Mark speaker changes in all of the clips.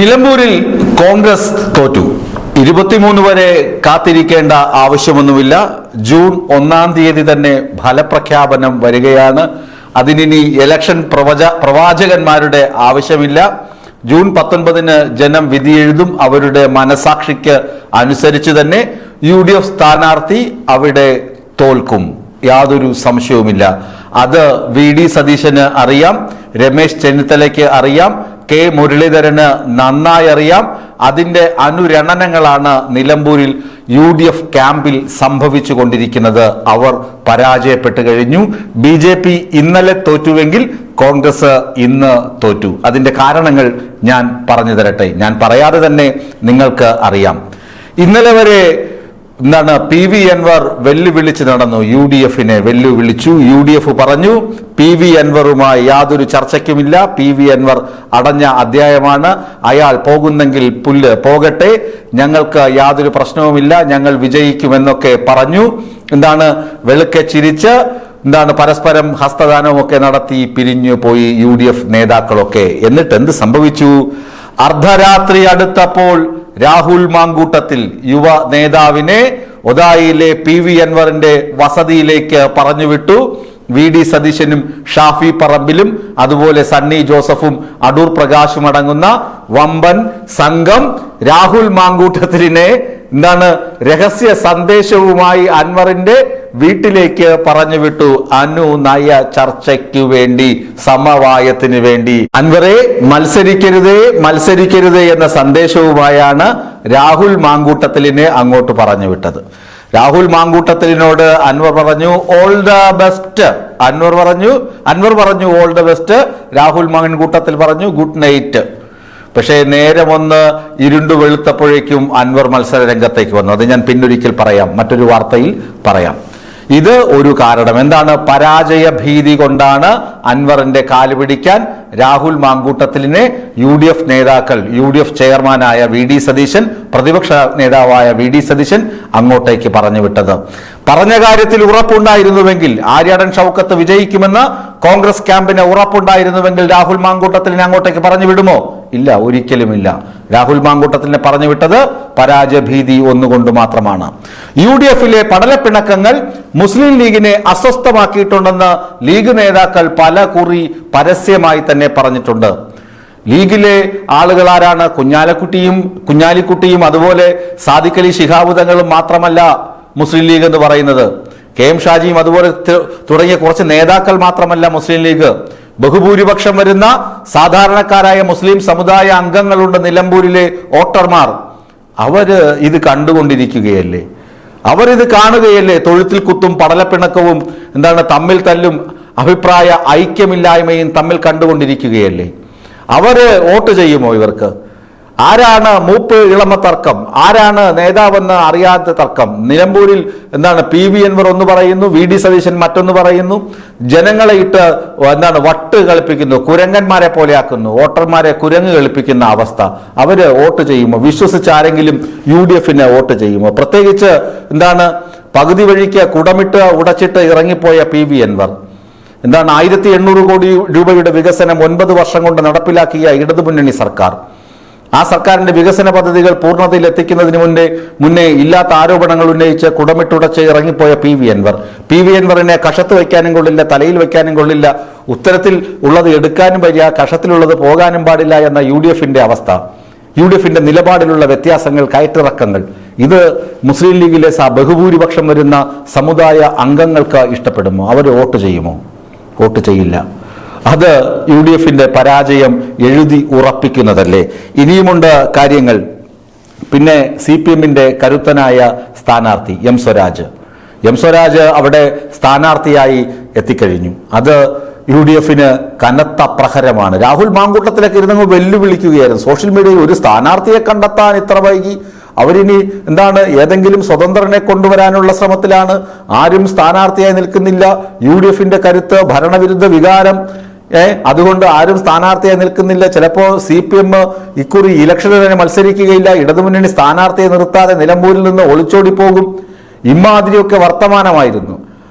Speaker 1: നിലമ്പൂരിൽ കോൺഗ്രസ് തോറ്റു. 23 വരെ കാത്തിരിക്കേണ്ട ആവശ്യമൊന്നുമില്ല. ജൂൺ 1-ാം തീയതി തന്നെ ഫലപ്രഖ്യാപനം വരികയാണ്. അതിനി ഇലക്ഷൻ പ്രവാചകന്മാരുടെ ആവശ്യമില്ല. ജൂൺ 19-ന് ജനം വിധിയെഴുതും. അവരുടെ മനസാക്ഷിക്ക് അനുസരിച്ച് തന്നെ UDF സ്ഥാനാർത്ഥി അവിടെ തോൽക്കും, യാതൊരു സംശയവുമില്ല. അത് VD സതീശന് അറിയാം, രമേശ് ചെന്നിത്തലയ്ക്ക് അറിയാം, K മുരളീധരന് നന്നായി അറിയാം. അതിന്റെ അനുരണനങ്ങളാണ് നിലമ്പൂരിൽ UDF ക്യാമ്പിൽ സംഭവിച്ചു കൊണ്ടിരിക്കുന്നത്. അവർ പരാജയപ്പെട്ടു കഴിഞ്ഞു. BJP ഇന്നലെ തോറ്റുവെങ്കിൽ കോൺഗ്രസ് ഇന്ന് തോറ്റു. അതിന്റെ കാരണങ്ങൾ ഞാൻ പറഞ്ഞു തരട്ടെ. ഞാൻ പറയാതെ തന്നെ നിങ്ങൾക്ക് അറിയാം. ഇന്നലെ വരെ PV അൻവർ വെല്ലുവിളിച്ച് നടന്നു. UDF-നെ വെല്ലുവിളിച്ചു. UDF പറഞ്ഞു PV അൻവറുമായി യാതൊരു ചർച്ചയ്ക്കുമില്ല. PV അൻവർ അടഞ്ഞ അധ്യായമാണ്. അയാൾ പോകുന്നെങ്കിൽ പുല്ല് പോകട്ടെ, ഞങ്ങൾക്ക് യാതൊരു പ്രശ്നവുമില്ല, ഞങ്ങൾ വിജയിക്കുമെന്നൊക്കെ പറഞ്ഞു. വെളുക്കെ ചിരിച്ച് പരസ്പരം ഹസ്തദാനവും ഒക്കെ നടത്തി പിരിഞ്ഞു പോയി UDF നേതാക്കളൊക്കെ. എന്നിട്ട് എന്ത് സംഭവിച്ചു? അർദ്ധരാത്രി അടുത്തപ്പോൾ രാഹുൽ മാങ്കൂട്ടത്തിൽ യുവ നേതാവിനെ ഒതായിലെ PV അൻവറിന്റെ വസതിയിലേക്ക് പറഞ്ഞുവിട്ടു. VD സതീശനും ഷാഫി പറമ്പിലും അതുപോലെ സണ്ണി ജോസഫും അടൂർ പ്രകാശും അടങ്ങുന്ന വമ്പൻ സംഘം രാഹുൽ മാങ്കൂട്ടത്തിലിനെ രഹസ്യ സന്ദേശവുമായി അൻവറിന്റെ വീട്ടിലേക്ക് പറഞ്ഞുവിട്ടു. അനുനയ ചർച്ചയ്ക്കു വേണ്ടി, സമവായത്തിന് വേണ്ടി. അൻവറെ മത്സരിക്കരുതേ എന്ന സന്ദേശവുമായാണ് രാഹുൽ മാങ്കൂട്ടത്തിലിനെ അങ്ങോട്ട് പറഞ്ഞുവിട്ടത്. രാഹുൽ മാങ്കൂട്ടത്തിലിനോട് അൻവർ പറഞ്ഞു ഓൾ ദ ബെസ്റ്റ്. അൻവർ പറഞ്ഞു all the best. Rahul Mamkoottathil പറഞ്ഞു ഗുഡ് നൈറ്റ്. പക്ഷേ നേരം ഒന്ന് ഇരുണ്ടു വെളുത്തപ്പോഴേക്കും അൻവർ മത്സര രംഗത്തേക്ക് വന്നു. അത് ഞാൻ പിന്നൊരിക്കൽ പറയാം, മറ്റൊരു വാർത്തയിൽ പറയാം. ഇത് ഒരു കാരണം. പരാജയ ഭീതി കൊണ്ടാണ് അൻവറിന്റെ കാല് പിടിക്കാൻ രാഹുൽ മാങ്കൂട്ടത്തിലിനെ UDF നേതാക്കൾ, UDF ചെയർമാനായ VD സതീശൻ, പ്രതിപക്ഷ നേതാവായ VD സതീശൻ അങ്ങോട്ടേക്ക് പറഞ്ഞുവിട്ടത്. പറഞ്ഞ കാര്യത്തിൽ ഉറപ്പുണ്ടായിരുന്നുവെങ്കിൽ, ആര്യാടൻ ഷൗക്കത്ത് വിജയിക്കുമെന്ന് കോൺഗ്രസ് ക്യാമ്പിന് ഉറപ്പുണ്ടായിരുന്നുവെങ്കിൽ രാഹുൽ മാങ്കൂട്ടത്തിലിനെ അങ്ങോട്ടേക്ക് പറഞ്ഞു വിടുമോ? ഇല്ല, ഒരിക്കലുമില്ല. രാഹുൽ മാങ്കൂട്ടത്തിലിനെ പറഞ്ഞു വിട്ടത് പരാജയഭീതി ഒന്നുകൊണ്ട് മാത്രമാണ്. UDF-ലെ പടലപ്പിണക്കങ്ങൾ മുസ്ലിം ലീഗിനെ അസ്വസ്ഥമാക്കിയിട്ടുണ്ടെന്ന് ലീഗ് നേതാക്കൾ പല കുറി പരസ്യമായി തന്നെ പറഞ്ഞിട്ടുണ്ട്. ലീഗിലെ ആളുകൾ ആരാണ്? കുഞ്ഞാലിക്കുട്ടിയും അതുപോലെ സാദിഖ് അലി ശിഹാബ് തങ്ങളും മാത്രമല്ല മുസ്ലിം ലീഗ് എന്ന് പറയുന്നത്. KM ഷാജിയും അതുപോലെ തുടങ്ങിയ കുറച്ച് നേതാക്കൾ മാത്രമല്ല മുസ്ലിം ലീഗ്. ബഹുഭൂരിപക്ഷം വരുന്ന സാധാരണക്കാരായ മുസ്ലിം സമുദായ അംഗങ്ങളുണ്ട് നിലമ്പൂരിലെ വോട്ടർമാർ. അവര് ഇത് കണ്ടുകൊണ്ടിരിക്കുകയല്ലേ, അവരിത് കാണുകയല്ലേ. തൊഴുത്തിൽ കുത്തും, പടലപ്പിണക്കവും, തമ്മിൽ തല്ലും, അഭിപ്രായ ഐക്യമില്ലായ്മയും തമ്മിൽ കണ്ടുകൊണ്ടിരിക്കുകയല്ലേ. അവര് വോട്ട് ചെയ്യുമോ ഇവർക്ക്? ആരാണ് മൂപ്പ് ഇളമ തർക്കം, ആരാണ് നേതാവെന്ന് അറിയാത്ത തർക്കം. നിലമ്പൂരിൽ PV അൻവർ ഒന്ന് പറയുന്നു, VD സതീശൻ മറ്റൊന്ന് പറയുന്നു. ജനങ്ങളെ ഇട്ട് വട്ട് കളിപ്പിക്കുന്നു, കുരങ്ങന്മാരെ പോലെയാക്കുന്നു, വോട്ടർമാരെ കുരങ്ങ് കളിപ്പിക്കുന്ന അവസ്ഥ. അവര് വോട്ട് ചെയ്യുമോ? വിശ്വസിച്ച് ആരെങ്കിലും UDF-നെ വോട്ട് ചെയ്യുമോ? പ്രത്യേകിച്ച് പകുതി വഴിക്ക് കുടമിട്ട് ഉടച്ചിട്ട് ഇറങ്ങിപ്പോയ PV അൻവർ. 1800 കോടി രൂപയുടെ വികസനം 9 വർഷം കൊണ്ട് നടപ്പിലാക്കിയ ഇടതുമുന്നണി സർക്കാർ. ആ സർക്കാരിന്റെ വികസന പദ്ധതികൾ പൂർണ്ണതയിൽ എത്തിക്കുന്നതിന് മുന്നേ ഇല്ലാത്ത ആരോപണങ്ങൾ ഉന്നയിച്ച് കുടമിട്ടുടച്ച് ഇറങ്ങിപ്പോയ PV അൻവർ. PV അൻവറിനെ കഷത്ത് വയ്ക്കാനും കൊള്ളില്ല, തലയിൽ വയ്ക്കാനും കൊള്ളില്ല, ഉത്തരത്തിൽ ഉള്ളത് എടുക്കാനും വയ്യ, കഷത്തിലുള്ളത് പോകാനും പാടില്ല എന്ന UDF-ന്റെ അവസ്ഥ. UDF-ന്റെ നിലപാടിലുള്ള വ്യത്യാസങ്ങൾ, കയറ്റിറക്കങ്ങൾ, ഇത് മുസ്ലിം ലീഗിലെ ബഹുഭൂരിപക്ഷം വരുന്ന സമുദായ അംഗങ്ങൾക്ക് ഇഷ്ടപ്പെടുമോ? അവർ വോട്ട് ചെയ്യുമോ? വോട്ട് ചെയ്യില്ല. അത് UDF-ന്റെ പരാജയം എഴുതി ഉറപ്പിക്കുന്നതല്ലേ. ഇനിയുമുണ്ട് കാര്യങ്ങൾ. പിന്നെ CPM-ന്റെ കരുത്തനായ സ്ഥാനാർത്ഥി M സ്വരാജ് അവിടെ സ്ഥാനാർത്ഥിയായി എത്തിക്കഴിഞ്ഞു. അത് UDF-ന് കനത്ത പ്രഹരമാണ്. രാഹുൽ മാങ്കൂട്ടത്തിലൊക്കെ ഇരുന്നങ്ങ് വെല്ലുവിളിക്കുകയായിരുന്നു. സോഷ്യൽ മീഡിയയിൽ ഒരു സ്ഥാനാർത്ഥിയെ കണ്ടെത്താൻ ഇത്ര വൈകി, അവരിനി ഏതെങ്കിലും സ്വതന്ത്രനെ കൊണ്ടുവരാനുള്ള ശ്രമത്തിലാണ്, ആരും സ്ഥാനാർത്ഥിയായി നിൽക്കുന്നില്ല, UDF-ന്റെ കരുത്ത്, ഭരണവിരുദ്ധ വികാരം, അതുകൊണ്ട് ആരും സ്ഥാനാർത്ഥിയായി നിൽക്കുന്നില്ല. ചിലപ്പോൾ CPM ഇക്കുറി ഇലക്ഷനിൽ തന്നെ മത്സരിക്കുകയില്ല, ഇടതുമുന്നണി സ്ഥാനാർത്ഥിയെ നിർത്താതെ നിലമ്പൂരിൽ നിന്ന് ഒളിച്ചോടിപ്പോകും. ഇമാതിരിയൊക്കെ വർത്തമാനമായിരുന്നു.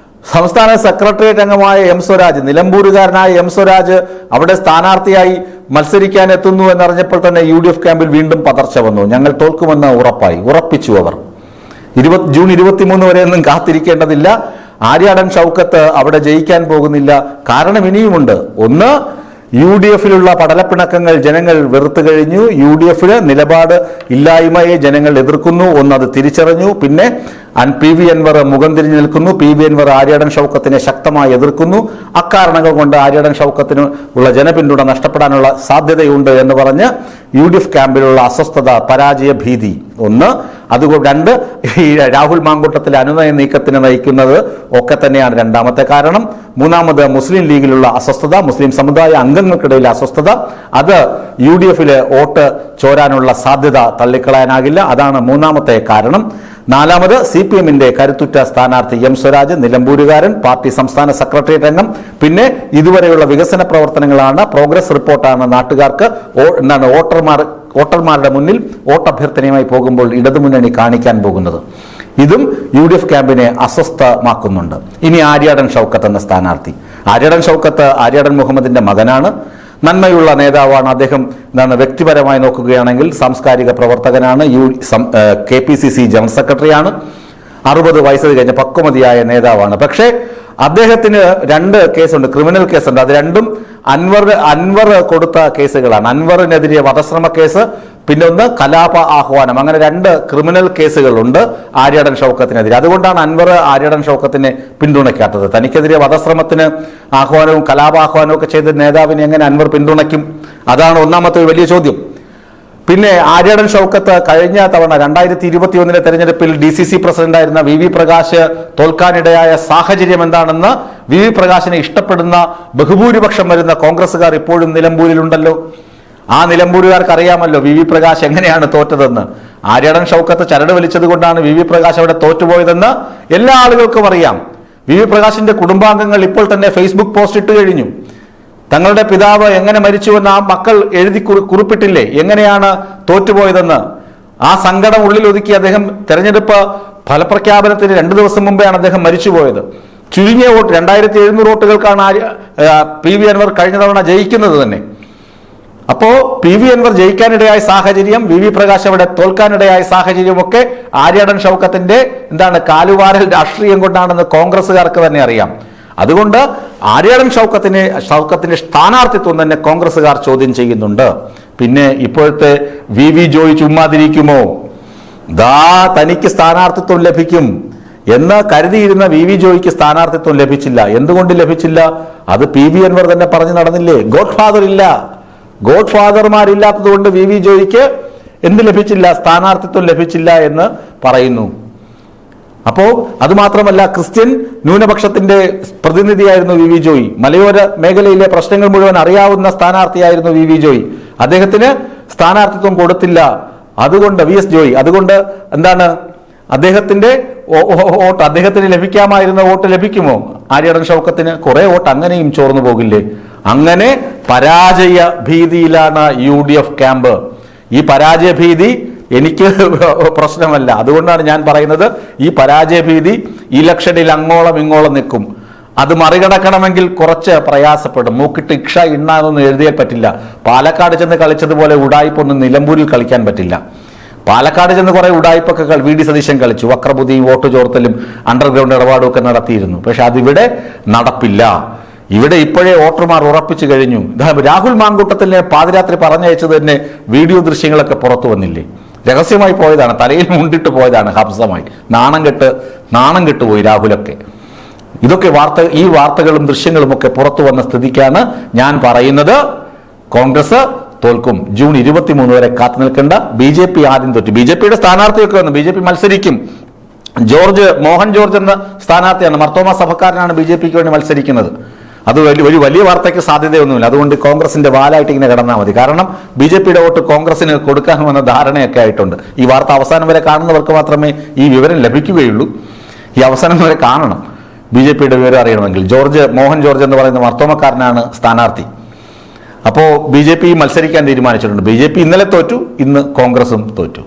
Speaker 1: സംസ്ഥാന സെക്രട്ടേറിയറ്റ് അംഗമായ M സ്വരാജ്, നിലമ്പൂരുകാരനായ M സ്വരാജ് അവിടെ സ്ഥാനാർത്ഥിയായി മത്സരിക്കാൻ എത്തുന്നു എന്നറിഞ്ഞപ്പോൾ തന്നെ UDF ക്യാമ്പിൽ വീണ്ടും പതർച്ച വന്നു. ഞങ്ങൾ തോൽക്കുമെന്ന് ഉറപ്പിച്ചു അവർ. ജൂൺ 23 വരെയൊന്നും കാത്തിരിക്കേണ്ടതില്ല. ആര്യാടൻ ഷൗക്കത്ത് അവിടെ ജയിക്കാൻ പോകുന്നില്ല. കാരണം ഇനിയുമുണ്ട്. ഒന്ന്, UDFിലുള്ള പടലപ്പിണക്കങ്ങൾ ജനങ്ങൾ വെറുത്തു കഴിഞ്ഞു. UDFിന് നിലപാട് ഇല്ലായ്മയെ ജനങ്ങൾ എതിർക്കുന്നു. അത് തിരിച്ചറിഞ്ഞു. പിന്നെ PV അൻവർ മുഖം തിരിഞ്ഞു നിൽക്കുന്നു. PV അൻവർ ആര്യാടൻ ഷൗക്കത്തിനെ ശക്തമായി എതിർക്കുന്നു. അക്കാരണങ്ങൾ കൊണ്ട് ആര്യാടൻ ഷൗക്കത്തിന് ഉള്ള ജനപിന്തുണ നഷ്ടപ്പെടാനുള്ള സാധ്യതയുണ്ട് എന്ന് പറഞ്ഞ് UDF ക്യാമ്പിലുള്ള അസ്വസ്ഥത, പരാജയ ഭീതി ഒന്ന്. അതുകൊണ്ട് രണ്ട്, ഈ രാഹുൽ മാങ്കൂട്ടത്തിലെ അനുനയ നീക്കത്തിന് നയിക്കുന്നത് ഒക്കെ തന്നെയാണ് രണ്ടാമത്തെ കാരണം. മൂന്നാമത് മുസ്ലിം ലീഗിലുള്ള അസ്വസ്ഥത, മുസ്ലിം സമുദായ അംഗങ്ങൾക്കിടയിലെ അസ്വസ്ഥത. അത് UDFിലെ വോട്ട് ചോരാനുള്ള സാധ്യത തള്ളിക്കളയാനാകില്ല. അതാണ് മൂന്നാമത്തെ കാരണം. നാലാമത് CPMന്റെ കരുത്തുറ്റ സ്ഥാനാർത്ഥി M സ്വരാജ്, നിലമ്പൂരുകാരൻ, പാർട്ടി സംസ്ഥാന സെക്രട്ടേറിയറ്റ് അംഗം. പിന്നെ ഇതുവരെയുള്ള വികസന പ്രവർത്തനങ്ങളാണ്, പ്രോഗ്രസ് റിപ്പോർട്ടാണ് നാട്ടുകാർക്ക് വോട്ടർമാരുടെ മുന്നിൽ വോട്ടഭ്യർത്ഥനയുമായി പോകുമ്പോൾ ഇടതുമുന്നണി കാണിക്കാൻ പോകുന്നത്. ഇതും UDF ക്യാമ്പിനെ അസ്വസ്ഥമാക്കുന്നുണ്ട്. ഇനി ആര്യാടൻ ഷൗക്കത്ത് എന്ന സ്ഥാനാർത്ഥി. ആര്യാടൻ ഷൗക്കത്ത് ആര്യാടൻ മുഹമ്മദിന്റെ മകനാണ്. നന്മയുള്ള നേതാവാണ് അദ്ദേഹം. വ്യക്തിപരമായി നോക്കുകയാണെങ്കിൽ സാംസ്കാരിക പ്രവർത്തകനാണ്. KPCC ജനറൽ സെക്രട്ടറിയാണ്. 60 വയസ്സ് കഴിഞ്ഞ പക്വമതിയായ നേതാവാണ്. പക്ഷേ അദ്ദേഹത്തിന് 2 കേസുണ്ട്, ക്രിമിനൽ കേസുണ്ട്. അത് രണ്ടും അൻവർ കൊടുത്ത കേസുകളാണ്. അൻവറിനെതിരെ വധശ്രമ കേസ്, പിന്നെ ഒന്ന് കലാപ ആഹ്വാനം. അങ്ങനെ 2 ക്രിമിനൽ കേസുകളുണ്ട് ആര്യാടൻ ഷൗക്കത്തിനെതിരെ. അതുകൊണ്ടാണ് അൻവർ ആര്യാടൻ ഷൗക്കത്തിനെ പിന്തുണയ്ക്കാത്തത്. തനിക്കെതിരെ വധശ്രമത്തിന് ആഹ്വാനവും കലാപാഹ്വാനവും ഒക്കെ ചെയ്ത നേതാവിനെ എങ്ങനെ അൻവർ പിന്തുണയ്ക്കും? അതാണ് ഒന്നാമത്തെ വലിയ ചോദ്യം. പിന്നെ ആര്യാടൻ ഷൗക്കത്ത് കഴിഞ്ഞ തവണ 2021 തെരഞ്ഞെടുപ്പിൽ DCC പ്രസിഡന്റായിരുന്ന VV പ്രകാശ് തോൽക്കാനിടയായ സാഹചര്യം എന്താണെന്ന് VV പ്രകാശിനെ ഇഷ്ടപ്പെടുന്ന ബഹുഭൂരിപക്ഷം വരുന്ന കോൺഗ്രസുകാർ ഇപ്പോഴും നിലമ്പൂരിലുണ്ടല്ലോ. ആ നിലമ്പൂരുകാർക്ക് അറിയാമല്ലോ VV പ്രകാശ് എങ്ങനെയാണ് തോറ്റതെന്ന്. ആര്യാടൻ ഷൗക്കത്ത് ചരട് വലിച്ചത് കൊണ്ടാണ് VV പ്രകാശ് അവിടെ തോറ്റുപോയതെന്ന് എല്ലാ ആളുകൾക്കും അറിയാം. VV പ്രകാശിന്റെ കുടുംബാംഗങ്ങൾ ഇപ്പോൾ തന്നെ ഫേസ്ബുക്ക് പോസ്റ്റ് ഇട്ട് കഴിഞ്ഞു. തങ്ങളുടെ പിതാവ് എങ്ങനെ മരിച്ചുവെന്ന് ആ മക്കൾ എഴുതി കുറിപ്പിട്ടില്ലേ, എങ്ങനെയാണ് തോറ്റുപോയതെന്ന്. ആ സങ്കടം ഉള്ളിൽ ഒതുക്കി അദ്ദേഹം തെരഞ്ഞെടുപ്പ് ഫലപ്രഖ്യാപനത്തിന് 2 ദിവസം മുമ്പെയാണ് അദ്ദേഹം മരിച്ചുപോയത്. ചുരുങ്ങിയ വോട്ട് 2700 വോട്ടുകൾക്കാണ് PV അൻവർ കഴിഞ്ഞ തവണ ജയിക്കുന്നത് തന്നെ. അപ്പോ PV അൻവർ ജയിക്കാനിടയായ സാഹചര്യം, VV പ്രകാശ് അവിടെ തോൽക്കാനിടയായ സാഹചര്യമൊക്കെ ആര്യാടൻ ഷൗക്കത്തിന്റെ കാലുവാരൽ രാഷ്ട്രീയം കൊണ്ടാണെന്ന് കോൺഗ്രസുകാർക്ക് തന്നെ അറിയാം. അതുകൊണ്ട് ആര്യാടൻ ഷൗക്കത്തിന്റെ സ്ഥാനാർത്ഥിത്വം തന്നെ കോൺഗ്രസുകാർ ചോദ്യം ചെയ്യുന്നുണ്ട്. പിന്നെ ഇപ്പോഴത്തെ VV ജോയ് ചുമ്മാതിരിക്കുമോ? തനിക്ക് സ്ഥാനാർത്ഥിത്വം ലഭിക്കും എന്ന് കരുതിയിരുന്ന VV ജോയ്ക്ക് സ്ഥാനാർത്ഥിത്വം ലഭിച്ചില്ല. എന്തുകൊണ്ട് ലഭിച്ചില്ല? അത് PV അൻവർ തന്നെ പറഞ്ഞു നടന്നില്ലേ. ഗോഡ് ഫാദർമാരില്ലാത്തത് കൊണ്ട് VV ജോയ്ക്ക് എന്ത് ലഭിച്ചില്ല? സ്ഥാനാർത്ഥിത്വം ലഭിച്ചില്ല എന്ന് പറയുന്നു. അപ്പോ അതുമാത്രമല്ല, ക്രിസ്ത്യൻ ന്യൂനപക്ഷത്തിന്റെ പ്രതിനിധിയായിരുന്നു VV ജോയ്. മലയോര മേഖലയിലെ പ്രശ്നങ്ങൾ മുഴുവൻ അറിയാവുന്ന സ്ഥാനാർത്ഥിയായിരുന്നു VV ജോയ്. അദ്ദേഹത്തിന് സ്ഥാനാർത്ഥിത്വം കൊടുത്തില്ല. അതുകൊണ്ട് VS ജോയ്, അതുകൊണ്ട് അദ്ദേഹത്തിന്റെ വോട്ട്, അദ്ദേഹത്തിന് ലഭിക്കാമായിരുന്ന വോട്ട് ലഭിക്കുമോ? ആര്യാടൻ ഷൗക്കത്തിന് കുറെ വോട്ട് അങ്ങനെയും ചോർന്നു പോകില്ലേ? അങ്ങനെ പരാജയ ഭീതിയിലാണ് UDF ക്യാമ്പ്. ഈ പരാജയ ഭീതി എനിക്ക് പ്രശ്നമല്ല. അതുകൊണ്ടാണ് ഞാൻ പറയുന്നത്, ഈ പരാജയഭീതി ഇലക്ഷനിൽ അങ്ങോളം ഇങ്ങോളം നിൽക്കും. അത് മറികടക്കണമെങ്കിൽ കുറച്ച് പ്രയാസപ്പെടും. മൂക്കിട്ട് ഇക്ഷ ഇണ്ണാന്നൊന്നും എഴുതിയാൽ പറ്റില്ല. പാലക്കാട് ചെന്ന് കളിച്ചതുപോലെ ഉടായിപ്പൊന്നും നിലമ്പൂരിൽ കളിക്കാൻ പറ്റില്ല. പാലക്കാട് ചെന്ന് കുറെ ഉടായിപ്പൊക്കെ VD സതീശൻ കളിച്ചു. വക്രബുദ്ധിയും വോട്ട് ചോർത്തലും അണ്ടർഗ്രൗണ്ട് ഇടപാടും ഒക്കെ നടത്തിയിരുന്നു. പക്ഷെ അതിവിടെ നടപ്പില്ല. ഇവിടെ ഇപ്പോഴേ വോട്ടർമാർ ഉറപ്പിച്ചു കഴിഞ്ഞു. രാഹുൽ മാങ്കൂട്ടത്തിനെ പാതിരാത്രി പറഞ്ഞയച്ചത് തന്നെ വീഡിയോ ദൃശ്യങ്ങളൊക്കെ പുറത്തു വന്നില്ലേ? രഹസ്യമായി പോയതാണ്, തലയിൽ മുണ്ടിട്ട് പോയതാണ് ഹംസമായി. നാണം കെട്ടുപോയി രാഹുലൊക്കെ. ഇതൊക്കെ ഈ വാർത്തകളും ദൃശ്യങ്ങളും ഒക്കെ പുറത്തു വന്ന സ്ഥിതിക്കാണ് ഞാൻ പറയുന്നത് കോൺഗ്രസ് തോൽക്കും. ജൂൺ 23 വരെ കാത്തു നിൽക്കേണ്ട. BJP ആദ്യം തോറ്റു. BJPയുടെ സ്ഥാനാർത്ഥിയൊക്കെ വന്നു. BJP മത്സരിക്കും. മോഹൻ ജോർജ് എന്ന സ്ഥാനാർത്ഥിയാണ്, മർത്തോമ സഭക്കാരനാണ് BJPക്ക് വേണ്ടി മത്സരിക്കുന്നത്. അത് വലിയ വാർത്തയ്ക്ക് സാധ്യതയൊന്നുമില്ല. അതുകൊണ്ട് കോൺഗ്രസിന്റെ വാലായിട്ട് ഇങ്ങനെ കിടന്നാൽ മതി. കാരണം BJPയുടെ വോട്ട് കോൺഗ്രസിന് കൊടുക്കാമെന്ന ധാരണയൊക്കെ ആയിട്ടുണ്ട്. ഈ വാർത്ത അവസാനം വരെ കാണുന്നവർക്ക് മാത്രമേ ഈ വിവരം ലഭിക്കുകയുള്ളൂ. ഈ അവസാനം വരെ കാണണം BJPയുടെ വിവരം അറിയണമെങ്കിൽ. മോഹൻ ജോർജ് എന്ന് പറയുന്ന മർത്തോമക്കാരനാണ് സ്ഥാനാർത്ഥി. അപ്പോൾ BJP മത്സരിക്കാൻ തീരുമാനിച്ചിട്ടുണ്ട്. BJP ഇന്നലെ തോറ്റു, ഇന്ന് കോൺഗ്രസും തോറ്റു.